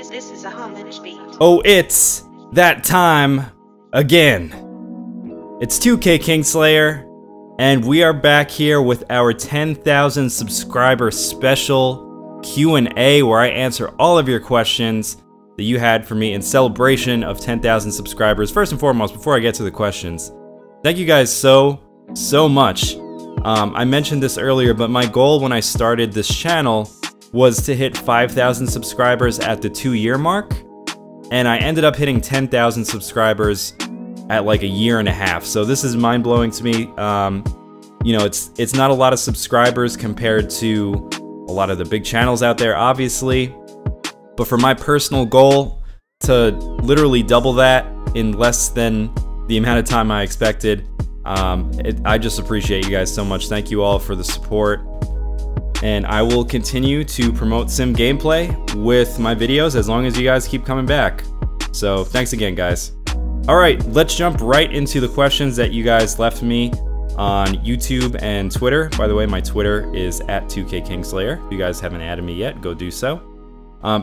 This is a homage beat. Oh, it's that time again. It's 2K Kingslayer, and we are back here with our 10,000 subscriber special Q&A, where I answer all of your questions that you had for me in celebration of 10,000 subscribers. First and foremost, before I get to the questions, thank you guys so much. I mentioned this earlier, but my goal when I started this channel was to hit 5,000 subscribers at the 2-year mark, and I ended up hitting 10,000 subscribers at like a year and a half. So this is mind-blowing to me. You know, it's not a lot of subscribers compared to a lot of the big channels out there, obviously, but for my personal goal to literally double that in less than the amount of time I expected, I just appreciate you guys so much. Thank you all for the support. And I will continue to promote sim gameplay with my videos as long as you guys keep coming back. So thanks again, guys. Alright, let's jump right into the questions that you guys left me on YouTube and Twitter. By the way, my Twitter is @2KKingslayer. If you guys haven't added me yet, go do so.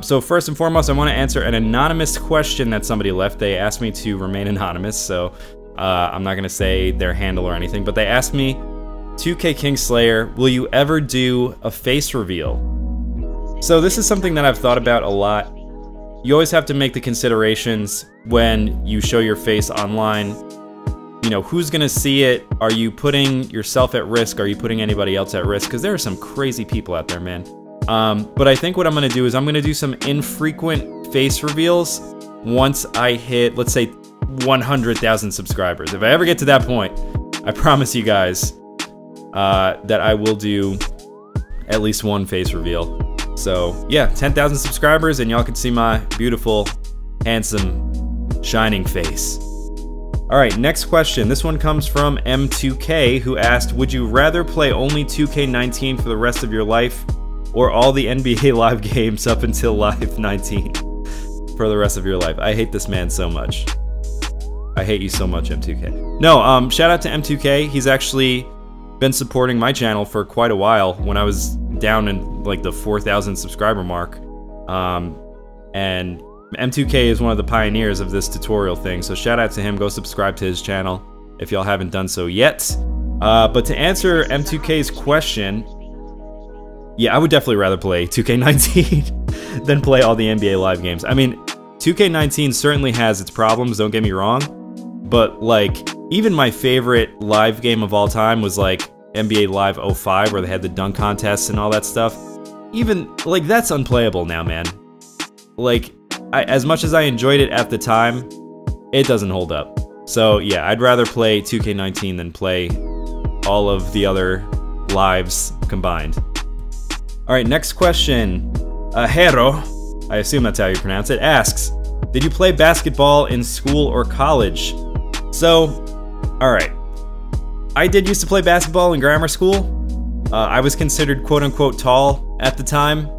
So first and foremost, I want to answer an anonymous question that somebody left. They asked me to remain anonymous, so I'm not going to say their handle or anything, but they asked me, 2K Kingslayer, will you ever do a face reveal? So this is something that I've thought about a lot. You always have to make the considerations when you show your face online. You know, who's gonna see it? Are you putting yourself at risk? Are you putting anybody else at risk? Because there are some crazy people out there, man. But I think what I'm gonna do is I'm gonna do some infrequent face reveals once I hit, let's say, 100,000 subscribers. If I ever get to that point, I promise you guys that I will do at least one face reveal. So yeah, 10,000 subscribers and y'all can see my beautiful, handsome, shining face. Alright, next question. This one comes from M2K, who asked, would you rather play only 2K19 for the rest of your life, or all the NBA Live games up until Live 19 for the rest of your life? I hate this man so much. I hate you so much, M2K. No, shout out to M2K. He's actually been supporting my channel for quite a while when I was down in like the 4,000 subscriber mark. And M2K is one of the pioneers of this tutorial thing, so shout out to him. Go subscribe to his channel if y'all haven't done so yet. But to answer M2K's question, yeah, I would definitely rather play 2K19 than play all the NBA Live games. I mean, 2K19 certainly has its problems, don't get me wrong, but like, even my favorite live game of all time was like NBA Live 05, where they had the dunk contests and all that stuff. Even, like, that's unplayable now, man. Like, as much as I enjoyed it at the time, it doesn't hold up. So yeah, I'd rather play 2K19 than play all of the other lives combined. Alright, next question. Hero, I assume that's how you pronounce it, asks, did you play basketball in school or college? So, alright, I did used to play basketball in grammar school. I was considered quote-unquote tall at the time,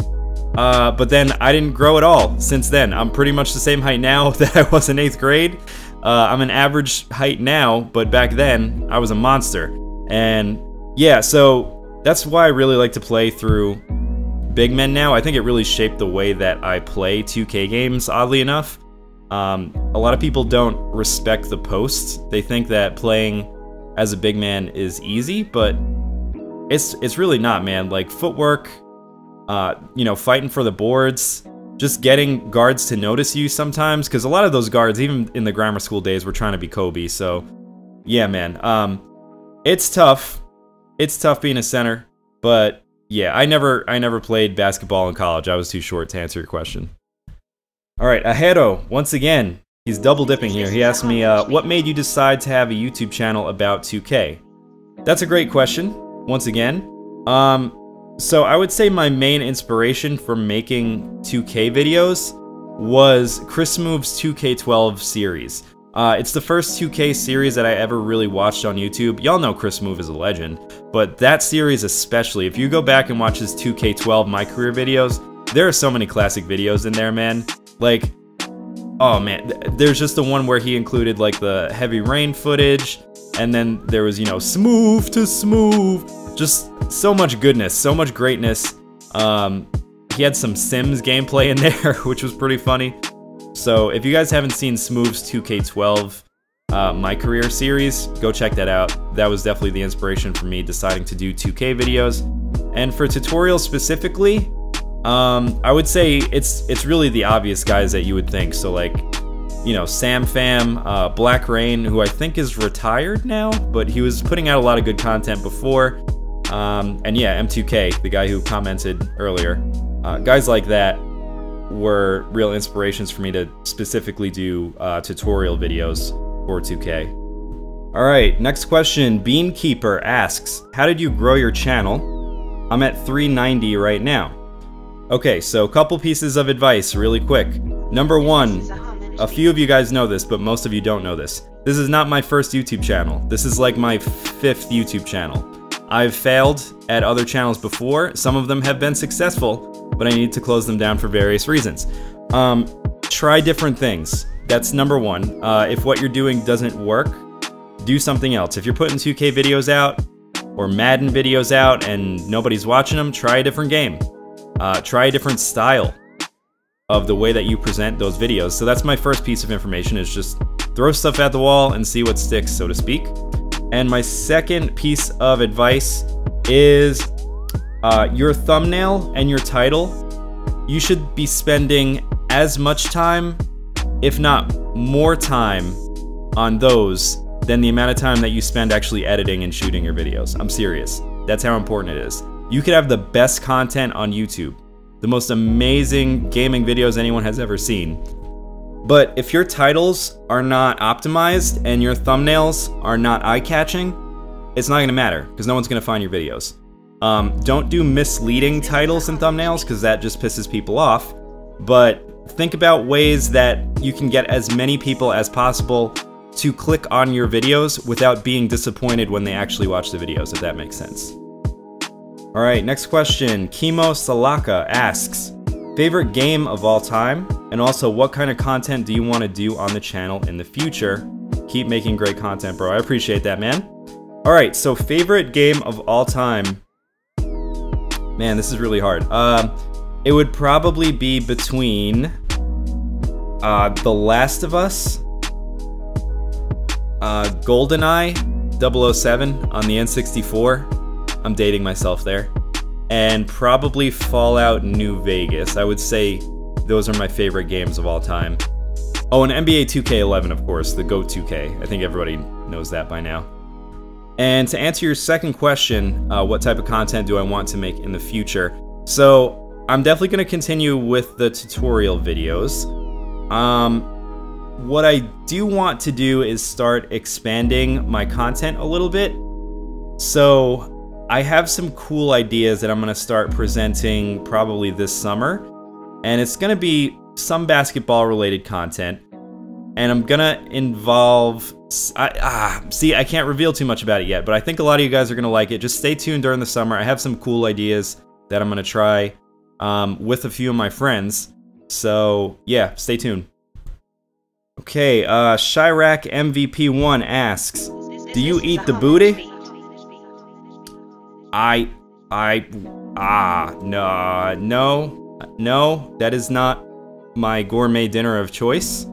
but then I didn't grow at all since then. I'm pretty much the same height now that I was in 8th grade. I'm an average height now, but back then, I was a monster. And yeah, so that's why I really like to play through big men now. I think it really shaped the way that I play 2K games, oddly enough. A lot of people don't respect the posts. They think that playing as a big man is easy, but it's really not, man. Like, footwork, you know, fighting for the boards, just getting guards to notice you sometimes, because a lot of those guards, even in the grammar school days, were trying to be Kobe. So yeah, man, it's tough. It's tough being a center, but yeah, I never played basketball in college. I was too short to answer your question. Alright, Ajero, once again, he's double dipping here. He asked me, what made you decide to have a YouTube channel about 2K? That's a great question, once again. So I would say my main inspiration for making 2K videos was ChrisMove's 2K12 series. It's the first 2K series that I ever really watched on YouTube. Y'all know ChrisMove is a legend, but that series especially, if you go back and watch his 2K12 My Career videos, there are so many classic videos in there, man. Like, oh man, there's just the one where he included like the heavy rain footage, and then there was, you know, smooth to smooth, just so much goodness, so much greatness. he had some Sims gameplay in there, which was pretty funny. So if you guys haven't seen Smooth's 2K12 My Career series, go check that out. That was definitely the inspiration for me deciding to do 2K videos. And for tutorials specifically, I would say it's really the obvious guys that you would think. So like, you know, Sam Fam, Black Rain, who I think is retired now, but he was putting out a lot of good content before. And yeah, M2K, the guy who commented earlier. Guys like that were real inspirations for me to specifically do tutorial videos for 2K. Alright, next question. Beankeeper asks, how did you grow your channel? I'm at 390 right now. Okay, so a couple pieces of advice really quick. Number one, a few of you guys know this, but most of you don't know this. This is not my first YouTube channel. This is like my 5th YouTube channel. I've failed at other channels before. Some of them have been successful, but I need to close them down for various reasons. Try different things. That's number one. If what you're doing doesn't work, do something else. If you're putting 2K videos out or Madden videos out and nobody's watching them, try a different game. Try a different style of the way that you present those videos. So that's my first piece of information, is just throw stuff at the wall and see what sticks, so to speak. And my second piece of advice is your thumbnail and your title. You should be spending as much time, if not more time, on those than the amount of time that you spend actually editing and shooting your videos. I'm serious. That's how important it is. You could have the best content on YouTube, the most amazing gaming videos anyone has ever seen. But if your titles are not optimized and your thumbnails are not eye-catching, it's not gonna matter, because no one's gonna find your videos. Don't do misleading titles and thumbnails, because that just pisses people off. But think about ways that you can get as many people as possible to click on your videos without being disappointed when they actually watch the videos, if that makes sense. Alright, next question. Kimo Salaka asks, favorite game of all time? And also, what kind of content do you want to do on the channel in the future? Keep making great content, bro. I appreciate that, man. Alright, so favorite game of all time. Man, this is really hard. It would probably be between The Last of Us, GoldenEye 007 on the N64. I'm dating myself there. And probably Fallout New Vegas. I would say those are my favorite games of all time. Oh, and NBA 2K11, of course, the GOAT 2K. I think everybody knows that by now. And to answer your second question, what type of content do I want to make in the future? So, I'm definitely going to continue with the tutorial videos. What I do want to do is start expanding my content a little bit. So, I have some cool ideas that I'm going to start presenting probably this summer. And it's going to be some basketball-related content. And I'm going to involve... see, I can't reveal too much about it yet, but I think a lot of you guys are going to like it. Just stay tuned during the summer. I have some cool ideas that I'm going to try with a few of my friends. So, yeah, stay tuned. Okay, Chirac MVP1 asks, do you eat the booty? No, that is not my gourmet dinner of choice.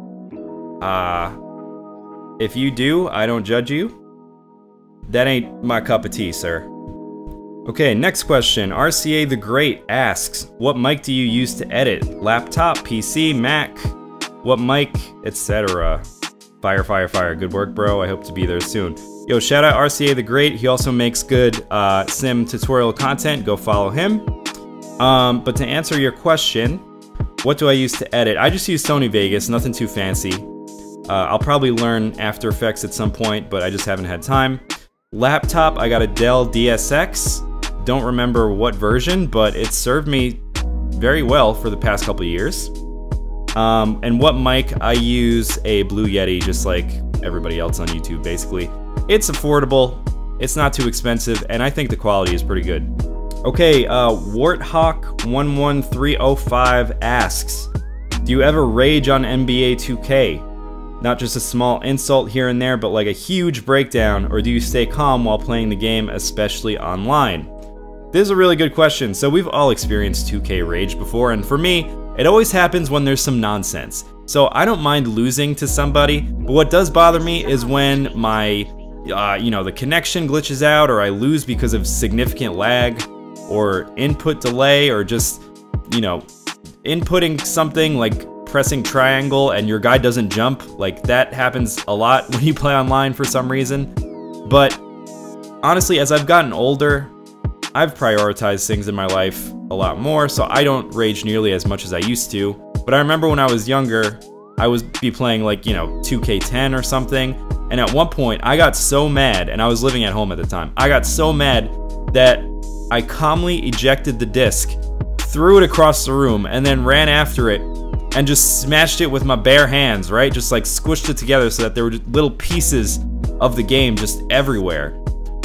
If you do, I don't judge you. That ain't my cup of tea, sir. Okay, next question. RCA the Great asks, what mic do you use to edit? Laptop, PC, Mac? What mic, etc. Fire. Good work, bro. I hope to be there soon. Yo, shout out RCA the Great. He also makes good sim tutorial content. Go follow him. But to answer your question, what do I use to edit? I just use Sony Vegas, nothing too fancy. I'll probably learn After Effects at some point, but I just haven't had time. Laptop, I got a Dell DSX. Don't remember what version, but it served me very well for the past couple years. And what mic? I use a Blue Yeti, just like everybody else on YouTube, basically. It's affordable, it's not too expensive, and I think the quality is pretty good. Okay, Warthawk11305 asks, do you ever rage on NBA 2K? Not just a small insult here and there, but like a huge breakdown, or do you stay calm while playing the game, especially online? this is a really good question. So we've all experienced 2K rage before, and for me, it always happens when there's some nonsense. So I don't mind losing to somebody, but what does bother me is when my, you know, the connection glitches out, or I lose because of significant lag, or input delay, or just, you know, inputting something like pressing triangle and your guy doesn't jump. Like, that happens a lot when you play online for some reason. But honestly, as I've gotten older, I've prioritized things in my life a lot more, so I don't rage nearly as much as I used to. But I remember when I was younger, I would be playing like, you know, 2K10 or something, and at one point I got so mad, and I was living at home at the time, I got so mad that I calmly ejected the disc, threw it across the room, and then ran after it and just smashed it with my bare hands, right? Just like squished it together so that there were little pieces of the game just everywhere.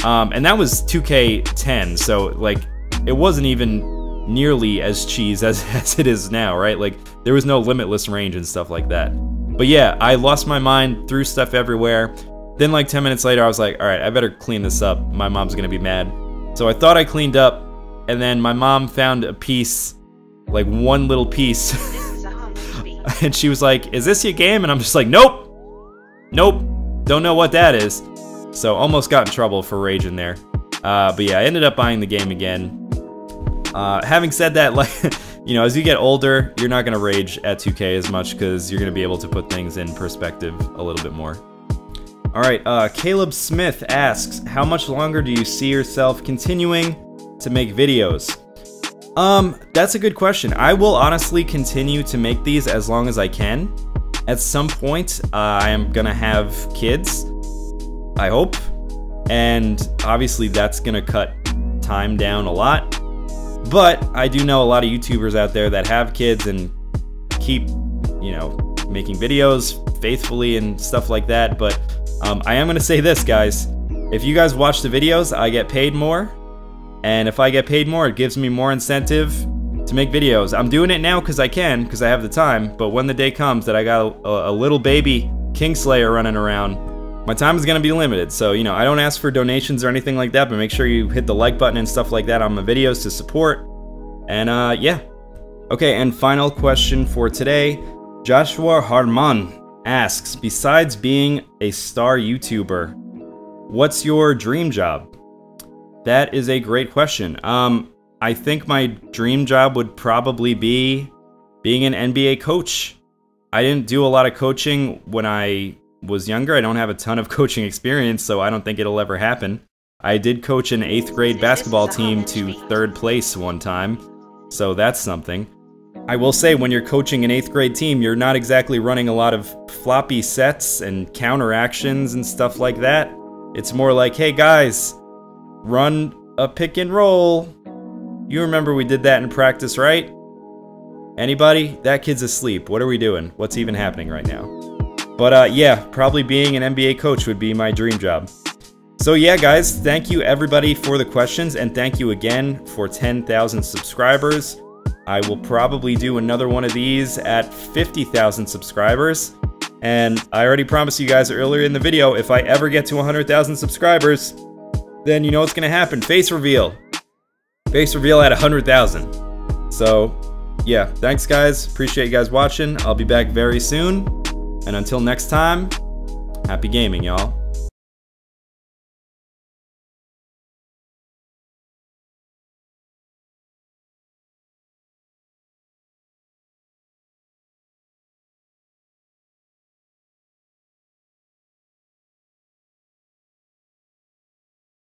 And that was 2K10, so like it wasn't even nearly as cheese as it is now, right? Like, there was no limitless range and stuff like that. But yeah, I lost my mind, threw stuff everywhere. Then like 10 minutes later, I was like, all right, I better clean this up. My mom's gonna be mad. So I thought I cleaned up, and then my mom found a piece, like one little piece, and she was like, is this your game? And I'm just like, nope, nope, don't know what that is. So almost got in trouble for raging there. But yeah, I ended up buying the game again. Having said that, like, you know, as you get older, you're not gonna rage at 2K as much because you're gonna be able to put things in perspective a little bit more. Alright, Caleb Smith asks, how much longer do you see yourself continuing to make videos? That's a good question. I will honestly continue to make these as long as I can. At some point, I am gonna have kids, I hope, and obviously that's gonna cut time down a lot. But I do know a lot of YouTubers out there that have kids and keep, you know, making videos faithfully and stuff like that. But I am gonna say this, guys. If you guys watch the videos, I get paid more. And if I get paid more, it gives me more incentive to make videos. I'm doing it now because I can, because I have the time. But when the day comes that I got a little baby Kingslayer running around, my time is going to be limited. So, you know, I don't ask for donations or anything like that, but make sure you hit the like button and stuff like that on my videos to support. And yeah. Okay, and final question for today. Joshua Harman asks, besides being a star YouTuber, what's your dream job? That is a great question. I think my dream job would probably be being an NBA coach. I didn't do a lot of coaching when I was younger. I don't have a ton of coaching experience, so I don't think it'll ever happen. I did coach an 8th grade basketball team to 3rd place one time, so that's something. I will say, when you're coaching an 8th grade team, you're not exactly running a lot of floppy sets and counter actions and stuff like that. It's more like, hey guys, run a pick and roll. You remember we did that in practice, right? Anybody? That kid's asleep. What are we doing? What's even happening right now? But yeah, probably being an NBA coach would be my dream job. So yeah, guys, thank you everybody for the questions, and thank you again for 10,000 subscribers. I will probably do another one of these at 50,000 subscribers. And I already promised you guys earlier in the video, if I ever get to 100,000 subscribers, then you know what's gonna happen. Face reveal. Face reveal at 100,000. So yeah, thanks guys. Appreciate you guys watching. I'll be back very soon. And until next time, happy gaming, y'all.